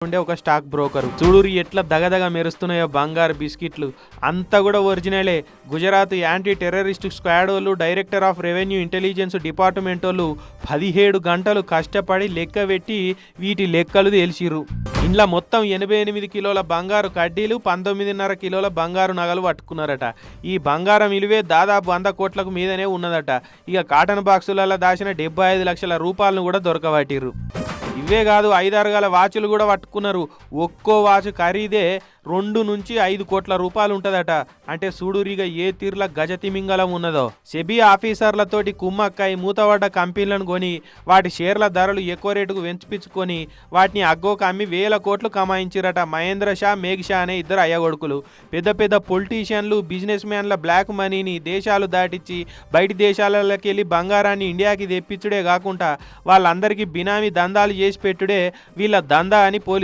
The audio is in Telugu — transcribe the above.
ఉండే ఒక స్టాక్ బ్రోకరు. చూడురి ఎట్లా దగదగ మెరుస్తున్నాయో బంగారు బిస్కెట్లు. అంతా కూడా ఒరిజినలే. గుజరాత్ యాంటీ టెర్రరిస్ట్ స్క్వాడ్ వాళ్ళు, director of revenue intelligence department వాళ్ళు 17 గంటలు కష్టపడి లెక్క పెట్టి వీటి లెక్కలు తెలిసిర్రు. ఇంట్లో మొత్తం 88 కిలోల బంగారు కడ్డీలు, 19.5 కిలోల బంగారు నగలు పట్టుకున్నారట. ఈ బంగారం విలువే దాదాపు 100 కోట్లకు మీదనే ఉన్నదట. ఇక కాటన్ బాక్సులలో దాచిన 75 లక్షల రూపాయలను కూడా దొరకబట్టిర్రు. ఇవే కాదు, 5-6 గల వాచులు కూడా పట్టుకున్నారు. ఒక్కో వాచ్ ఖరీదే 2 నుంచి 5 కోట్ల రూపాయలు ఉంటుందట. అంటే సూడూరిగా ఏ తీర్ల గజతిమింగలం ఉన్నదో. సెబీ ఆఫీసర్లతోటి కుమ్మక్కై మూతపడ్డ కంపెనీలను కొని వాటి షేర్ల ధరలు ఎక్కువ రేటుకు పెంచిపించుకొని వాటిని అగ్గోకు అమ్మి 1000 కోట్లు కమాయించిరట మహేంద్ర షా, మేఘ్ షా అనే ఇద్దరు అయ్యగొడుకులు. పెద్ద పెద్ద పొలిటీషియన్లు, బిజినెస్ మ్యాన్ల బ్లాక్ మనీని దేశాలు దాటిచ్చి బయటి దేశాలకి వెళ్ళి బంగారాన్ని ఇండియాకి తెప్పించుడే కాకుండా వాళ్ళందరికీ బినామీ దందాలు చేసి పెట్టుడే వీళ్ళ దందా అని పోలీసు